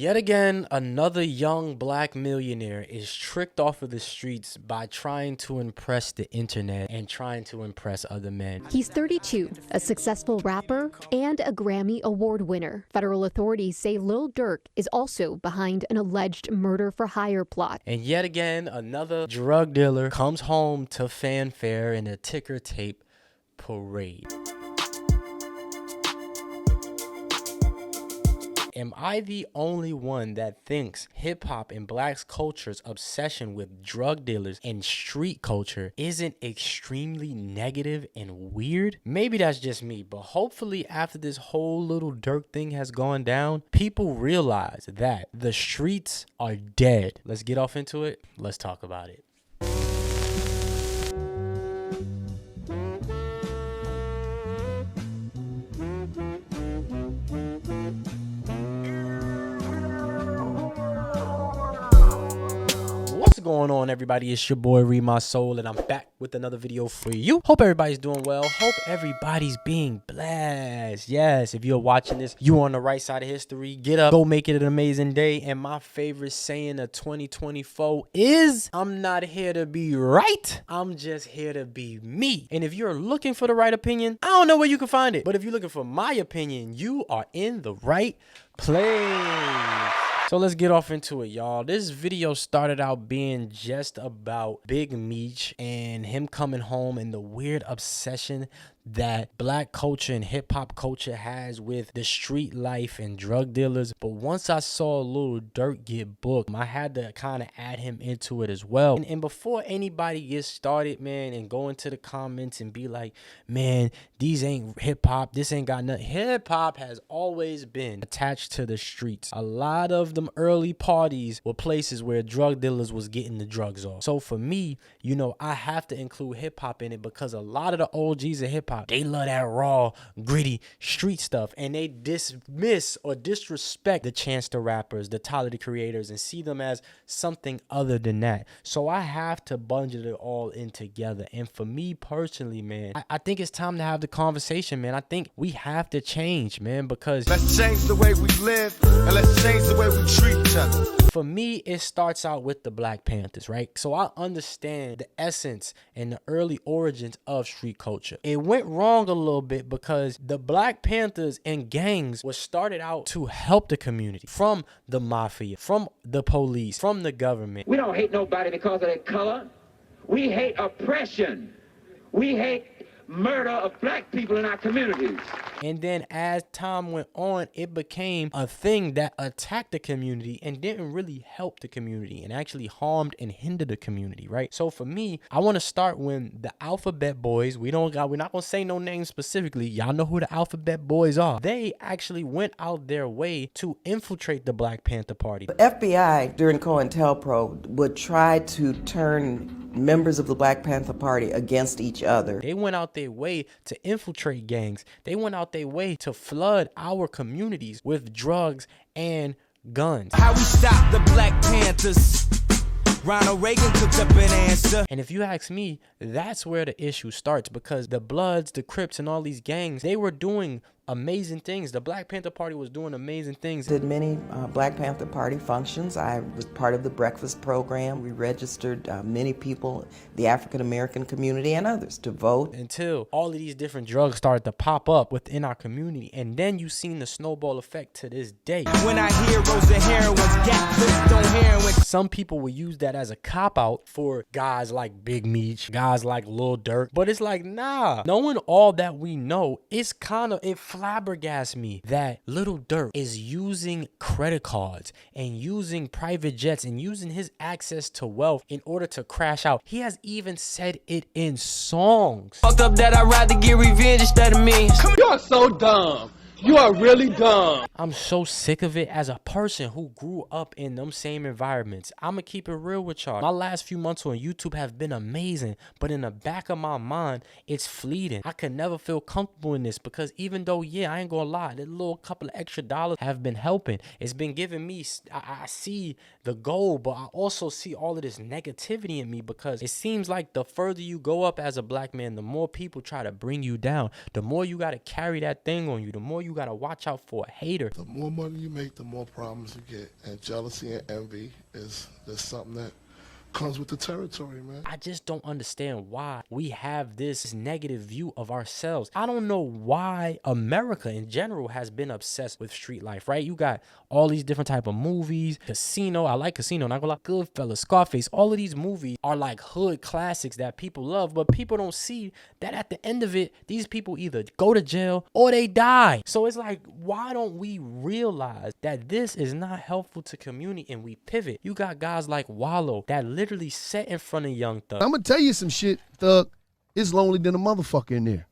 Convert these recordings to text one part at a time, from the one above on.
Yet again, another young black millionaire is tricked off of the streets by trying to impress the internet and trying to impress other men. He's 32, a successful rapper, and a Grammy Award winner. Federal authorities say Lil Dirk is also behind an alleged murder-for-hire plot. And yet again, another drug dealer comes home to fanfare in a ticker tape parade. Am I the only one that thinks hip-hop and black culture's obsession with drug dealers and street culture isn't extremely negative and weird? Maybe that's just me, but hopefully after this whole Lil Dirk thing has gone down, people realize that the streets are dead. Let's get off into it. Let's talk about it. What's going on, everybody? It's your boy ReedMySole, and I'm back with another video for you. Hope everybody's doing well. Hope everybody's being blessed. Yes, if you're watching this, you on the right side of history. Get up, go make it an amazing day. And my favorite saying of 2024 is, I'm not here to be right, I'm just here to be me. And if you're looking for the right opinion, I don't know where you can find it, but if you're looking for my opinion, you are in the right place. So let's get off into it, y'all. This video started out being just about Big Meech and him coming home and the weird obsession that black culture and hip-hop culture has with the street life and drug dealers. But once I saw Lil Dirk get booked, I had to kind of add him into it as well. And before anybody gets started, man, and go into the comments and be like, man, these ain't hip-hop, this ain't got nothing. Hip-hop has always been attached to the streets. A lot of them early parties were places where drug dealers was getting the drugs off. So for me, you know, I have to include hip-hop in it because a lot of the OGs of hip-hop, they love that raw, gritty street stuff, and they dismiss or disrespect the Chance the Rappers, the Tyler the Creators, and see them as something other than that. So I have to bundle it all in together. And for me personally, man, I think it's time to have the conversation, man. I think we have to change, man, because let's change the way we live and let's change the way we treat each other. For me, it starts out with the Black Panthers, right? So I understand the essence and the early origins of street culture. It went wrong a little bit because the Black Panthers and gangs was started out to help the community from the mafia, from the police, from the government. We don't hate nobody because of their color. We hate oppression. We hate murder of black people in our communities. And then as time went on, it became a thing that attacked the community and didn't really help the community and actually harmed and hindered the community, right? So for me, I want to start when the Alphabet Boys, we're not going to say no names specifically. Y'all know who the Alphabet Boys are. They actually went out their way to infiltrate the Black Panther Party. The FBI during COINTELPRO would try to turn members of the Black Panther Party against each other. They went out their way to infiltrate gangs. They went out their way to flood our communities with drugs and guns. How we stop the Black Panthers? Ronald Reagan cooked up an answer. And if you ask me, that's where the issue starts, because the Bloods, the Crips, and all these gangs, they were doing amazing things. The Black Panther Party was doing amazing things. Did many Black Panther Party functions. I was part of the breakfast program. We registered many people, the African American community and others, to vote. Until all of these different drugs started to pop up within our community. And then you seen the snowball effect to this day. When I hear Rose and heroin's got hooked on heroin. Some people will use that as a cop-out for guys like Big Meech, guys like Lil Dirk. But it's like, nah. Knowing all that we know, it's kind of, it flabbergasts me that Lil Dirk is using credit cards and using private jets and using his access to wealth in order to crash out. He has even said it in songs. Fucked up that I'd rather get revenge instead of me. You're so dumb. You are really dumb. I'm so sick of it. As a person who grew up in them same environments, I'm gonna keep it real with y'all. My last few months on YouTube have been amazing, but in the back of my mind, it's fleeting. I could never feel comfortable in this because even though, yeah, I ain't gonna lie, that little couple of extra dollars have been helping. It's been giving me, I see the goal, but I also see all of this negativity in me because it seems like the further you go up as a black man, the more people try to bring you down. The more you gotta carry that thing on you, the more you you gotta watch out for a hater. The more money you make, the more problems you get. And jealousy and envy is something that comes with the territory, man. I just don't understand why we have this negative view of ourselves. I don't know why America in general has been obsessed with street life, right? You got all these different type of movies. Casino, I like Casino, not gonna lie. Goodfellas, Scarface, all of these movies are like hood classics that people love, but people don't see that at the end of it, these people either go to jail or they die. So it's like, why don't we realize that this is not helpful to community and we pivot? You got guys like Wallow that literally sat in front of Young Thug. I'm gonna tell you some shit, Thug. It's lonely than a motherfucker in there.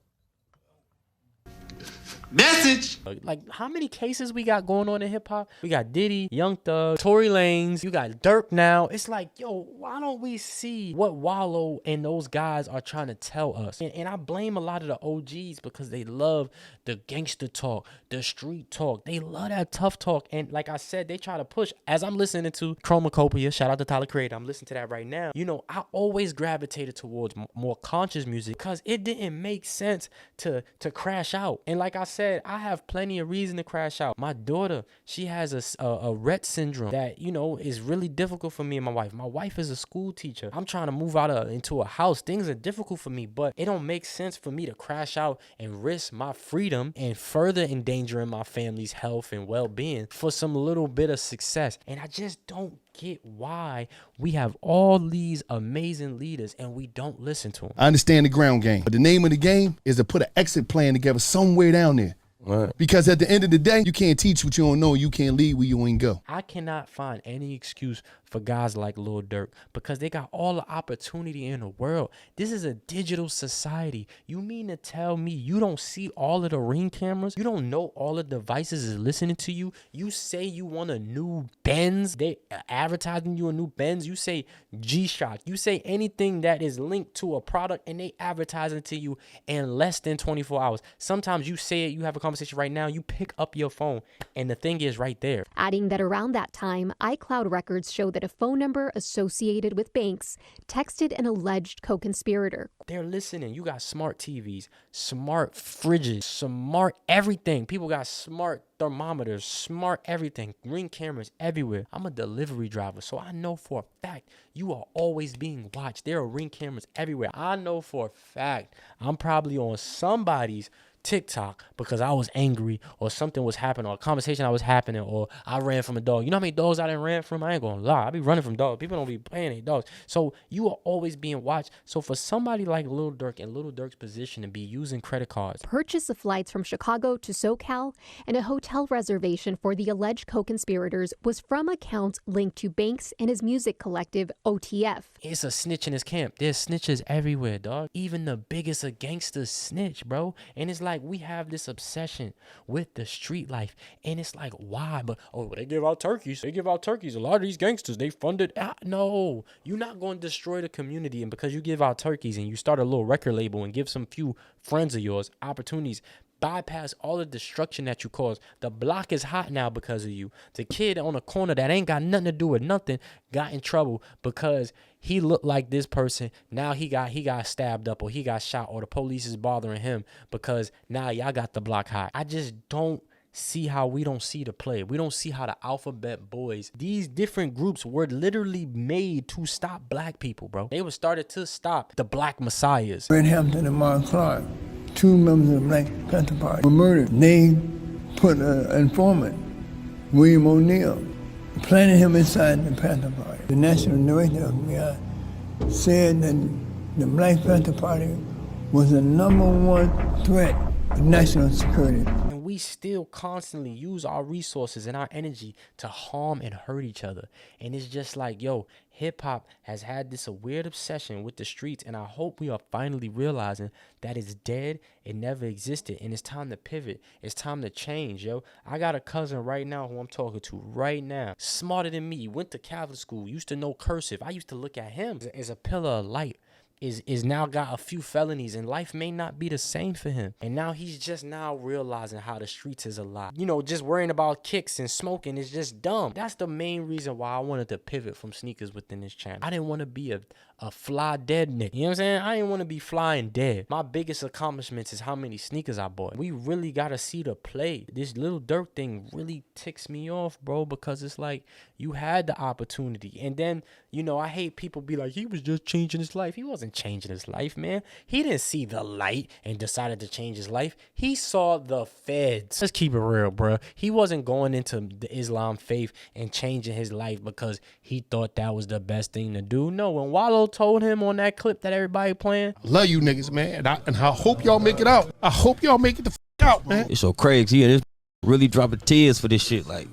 Message. Like, how many cases we got going on in hip hop? We got Diddy, Young Thug, Tory Lanez, you got Dirk now. It's like, yo, why don't we see what Wallow and those guys are trying to tell us? And I blame a lot of the OGs because they love the gangster talk, the street talk. They love that tough talk. And like I said, they try to push. As I'm listening to Chromacopia, shout out to Tyler Creator, I'm listening to that right now. You know, I always gravitated towards more conscious music because it didn't make sense to crash out. And like I said, I have plenty of reason to crash out. My daughter, she has a Rett syndrome that, you know, is really difficult for me and my wife. My wife is a school teacher. I'm trying to move out into a house. Things are difficult for me, but it don't make sense for me to crash out and risk my freedom and further endangering my family's health and well-being for some little bit of success. And I just don't get why we have all these amazing leaders and we don't listen to them. I understand the ground game, but the name of the game is to put an exit plan together somewhere down there. Right. Because at the end of the day, you can't teach what you don't know. You can't lead where you ain't go. I cannot find any excuse for guys like Lil Dirk because they got all the opportunity in the world. This is a digital society. You mean to tell me you don't see all of the Ring cameras? You don't know all the devices is listening to you? You say you want a new Benz. They advertising you a new Benz. You say G-Shock. You say anything that is linked to a product and they advertising to you in less than 24 hours. Sometimes you say it, you have a conversation right now, you pick up your phone and the thing is right there. Adding that around that time, iCloud records show that a phone number associated with Banks texted an alleged co-conspirator. They're listening. You got smart TVs, smart fridges, smart everything. People got smart thermometers, smart everything, Ring cameras everywhere. I'm a delivery driver, so I know for a fact you are always being watched. There are Ring cameras everywhere. I know for a fact I'm probably on somebody's TikTok because I was angry or something was happening or a conversation I was happening or I ran from a dog. You know how many dogs I done ran from? I ain't gonna lie. I be running from dogs. People don't be playing their dogs. So you are always being watched. So for somebody like Lil Dirk and Lil Dirk's position to be using credit cards, purchase of flights from Chicago to SoCal and a hotel reservation for the alleged co-conspirators was from accounts linked to Banks and his music collective OTF. It's a snitch in his camp. There's snitches everywhere, dog. Even the biggest of gangsters snitch, bro. And it's like we have this obsession with the street life. And it's like, why? But, oh, they give out turkeys. They give out turkeys. A lot of these gangsters, they funded. No, you're not going to destroy the community. And because you give out turkeys and you start a little record label and give some few friends of yours opportunities, bypass all the destruction that you caused. The block is hot now because of you. The kid on the corner that ain't got nothing to do with nothing got in trouble because he looked like this person. Now he got stabbed up or he got shot or the police is bothering him because now y'all got the block hot. I just don't see how we don't see the play. We don't see how the alphabet boys, these different groups were literally made to stop black people, bro. They were started to stop the black messiahs. Red Hampton and Mark Clark, two members of the Black Panther Party, were murdered. They put an informant, William O'Neill, planted him inside the Panther Party. The national director of the FBI said that the Black Panther Party was the #1 threat to national security. And we still constantly use our resources and our energy to harm and hurt each other. And it's just like, yo, hip hop has had this weird obsession with the streets, and I hope we are finally realizing that it's dead. It never existed, and it's time to pivot. It's time to change, yo. I got a cousin right now who I'm talking to right now, smarter than me, went to Catholic school, used to know cursive. I used to look at him as a pillar of light is now got a few felonies, and life may not be the same for him. And now he's just now realizing how the streets is a lot. You know, just worrying about kicks and smoking is just dumb. That's the main reason why I wanted to pivot from sneakers within this channel. I didn't want to be a fly dead nigga. You know what I'm saying? I didn't want to be flying dead. My biggest accomplishments is how many sneakers I bought. We really got to see the play. This Lil Dirk thing really ticks me off, bro, because it's like you had the opportunity. And then, you know, I hate people be like, he was just changing his life. He wasn't changing his life, man. He didn't see the light and decided to change his life. He saw the feds. Let's keep it real, bro. He wasn't going into the Islam faith and changing his life because he thought that was the best thing to do. No, when Wallow told him on that clip that everybody playing, I love you niggas, man. And I hope y'all make it out. I hope y'all make it the out, man. It's so crazy. And it's really dropping tears for this shit. Like,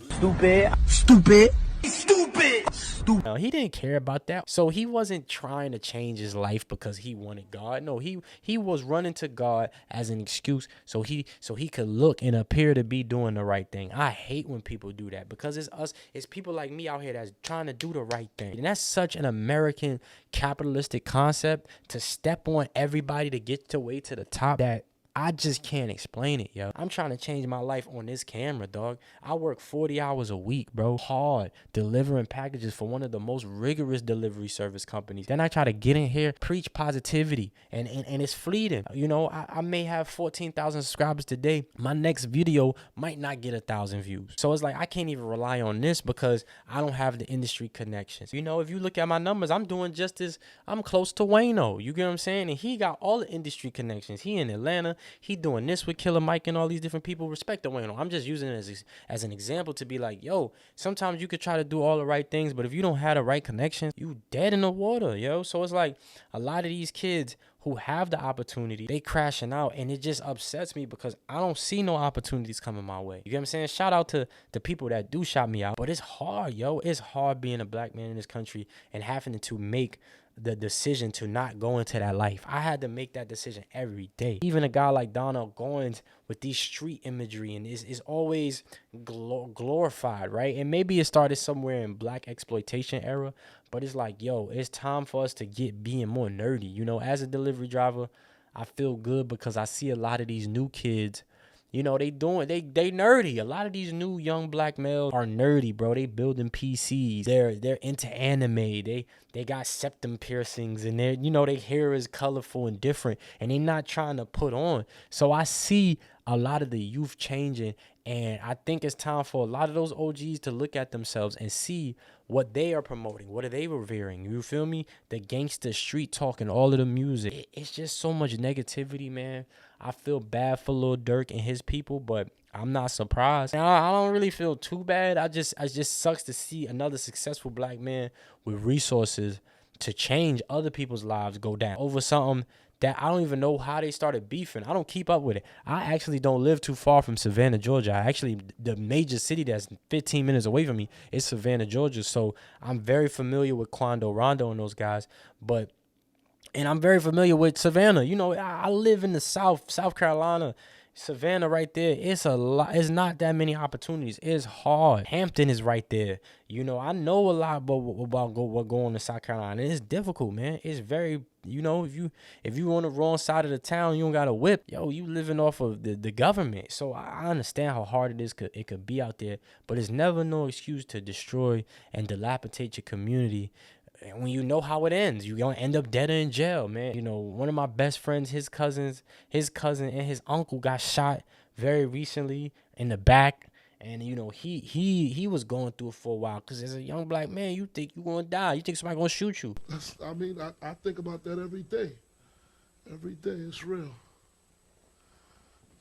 no, he didn't care about that. So he wasn't trying to change his life because he wanted God. No, he was running to God as an excuse so he could look and appear to be doing the right thing. I hate when people do that because it's people like me out here that's trying to do the right thing. And that's such an American capitalistic concept to step on everybody to get your way to the top that I just can't explain it, yo. I'm trying to change my life on this camera, dog. I work 40 hours a week, bro. Hard, delivering packages for one of the most rigorous delivery service companies. Then I try to get in here, preach positivity, and it's fleeting. You know, I may have 14,000 subscribers today. My next video might not get 1,000 views. So it's like I can't even rely on this because I don't have the industry connections. You know, if you look at my numbers, I'm doing just as, I'm close to Wayno. You get what I'm saying? And he got all the industry connections. He in Atlanta. He doing this with Killer Mike and all these different people. Respect the Wayno. I'm just using it as an example to be like, yo, sometimes you could try to do all the right things, but if you don't have the right connections, you dead in the water, yo. So it's like a lot of these kids who have the opportunity, they crashing out, and it just upsets me because I don't see no opportunities coming my way. You get what I'm saying? Shout out to the people that do shout me out, but it's hard, yo. It's hard being a black man in this country and having to make the decision to not go into that life. I had to make that decision every day. Even a guy like Donald Goins with these street imagery and is always glorified, right? And maybe it started somewhere in black exploitation era, but it's like, yo, it's time for us to get being more nerdy. You know, as a delivery driver, I feel good because I see a lot of these new kids, you know, they nerdy. A lot of these new young black males are nerdy, bro. They building PCs. They're into anime. They got septum piercings, and their hair is colorful and different, and they not trying to put on. So I see a lot of the youth changing, and I think it's time for a lot of those OGs to look at themselves and see what they are promoting. What are they revering? You feel me? The gangster street talking, all of the music. It's just so much negativity, man. I feel bad for Lil Dirk and his people, but I'm not surprised. Now, I don't really feel too bad. It just sucks to see another successful black man with resources to change other people's lives go down over something that I don't even know how they started beefing. I don't keep up with it. I actually don't live too far from Savannah, Georgia. The major city that's 15 minutes away from me is Savannah, Georgia. So I'm very familiar with Quando Rondo and those guys, and I'm very familiar with Savannah. You know, I live in the South Carolina. Savannah right there, it's a lot. It's not that many opportunities. It's hard. Hampton is right there. You know, I know a lot about what going on in South Carolina. It's difficult, man. It's very, you know, if you on the wrong side of the town, you don't got a whip. Yo, you living off of the government. So I understand how hard it could be out there, but it's never no excuse to destroy and dilapidate your community. And when you know how it ends, you're going to end up dead or in jail, man. You know, one of my best friends, his cousin and his uncle got shot very recently in the back. And, you know, he was going through it for a while because as a young black man, you think you're going to die. You think somebody's going to shoot you. I think about that every day. Every day, it's real.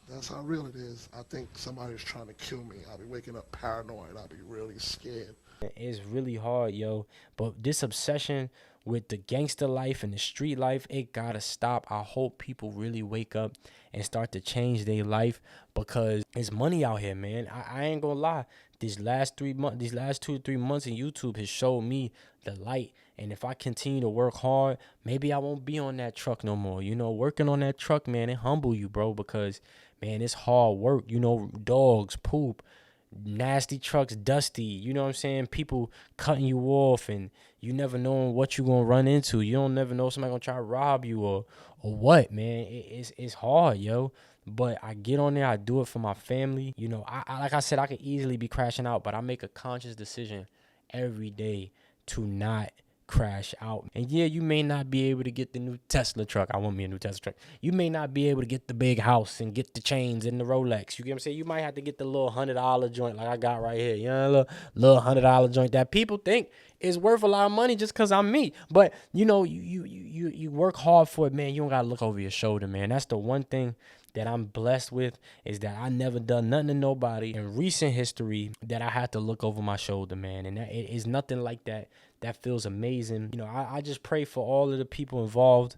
That's how real it is. I think somebody's trying to kill me. I'll be waking up paranoid. I'll be really scared. It's really hard, yo. But this obsession with the gangster life and the street life, it gotta stop. I hope people really wake up and start to change their life because there's money out here, man. I ain't gonna lie. These last 2 to 3 months in YouTube has showed me the light. And if I continue to work hard, maybe I won't be on that truck no more. You know, working on that truck, man, it humble you, bro, because, man, it's hard work. You know, dogs, poop, nasty trucks, dusty, you know what I'm saying? People cutting you off, and you never knowing what you gonna run into. You don't never know somebody gonna try to rob you or what, man. It's hard, yo. But I get on there, I do it for my family. You know, I like I said, I could easily be crashing out, but I make a conscious decision every day to not crash out. And yeah, you may not be able to get the new Tesla truck. I want me a new Tesla truck. You may not be able to get the big house and get the chains and the Rolex. You get what I'm saying? You might have to get the little $100 joint like I got right here. You know, little $100 joint that people think is worth a lot of money just because I'm me. But you know, you work hard for it, man. You don't gotta look over your shoulder, man. That's the one thing that I'm blessed with, is that I never done nothing to nobody in recent history that I had to look over my shoulder, man. And that, it is nothing like that. That feels amazing. You know, I just pray for all of the people involved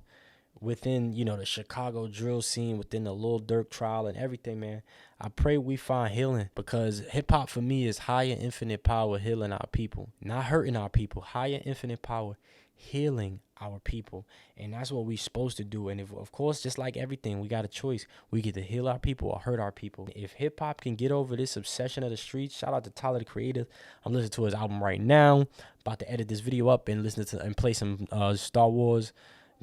within, you know, the Chicago drill scene, within the Lil Dirk trial and everything, man. I pray we find healing, because hip hop for me is higher infinite power healing our people, not hurting our people. Higher infinite power healing our people, and that's what we're supposed to do. And if, of course, just like everything, we got a choice. We get to heal our people or hurt our people. If hip hop can get over this obsession of the streets, shout out to Tyler the Creator. I'm listening to his album right now, about to edit this video up and listen to and play some Star Wars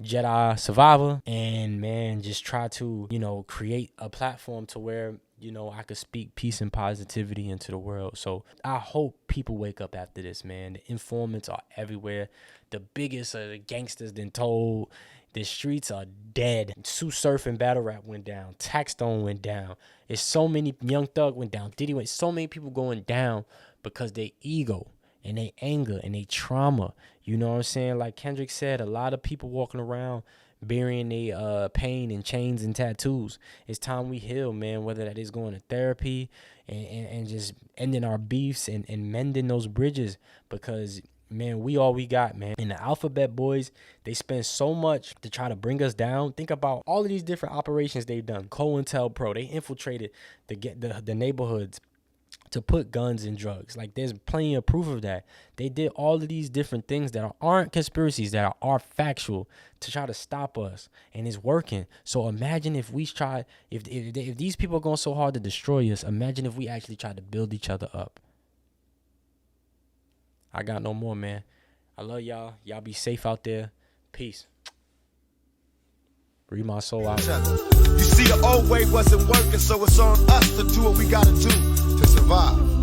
Jedi Survivor, and man, just try to, you know, create a platform to where, you know, I could speak peace and positivity into the world. So I hope people wake up after this, man. The informants are everywhere. The biggest of the gangsters then told. The streets are dead. Sue Surf and Battle Rap went down. Taxstone went down. It's so many. Young Thug went down. Diddy went. So many people going down because they ego and they anger and they trauma. You know what I'm saying? Like Kendrick said, a lot of people walking around burying their pain in chains and tattoos. It's time we heal, man, whether that is going to therapy and just ending our beefs and mending those bridges, because, man, we all we got, man. And the Alphabet Boys, they spend so much to try to bring us down. Think about all of these different operations they've done. COINTELPRO, they infiltrated the neighborhoods to put guns and drugs. Like, there's plenty of proof of that. They did all of these different things that aren't conspiracies, that are factual, to try to stop us, and it's working. So imagine if we try, if these people are going so hard to destroy us, imagine if we actually try to build each other up. I got no more, man. I love y'all. Y'all be safe out there. Peace. ReedMySole out. You see, the old way wasn't working, so it's on us to do what we gotta do to survive.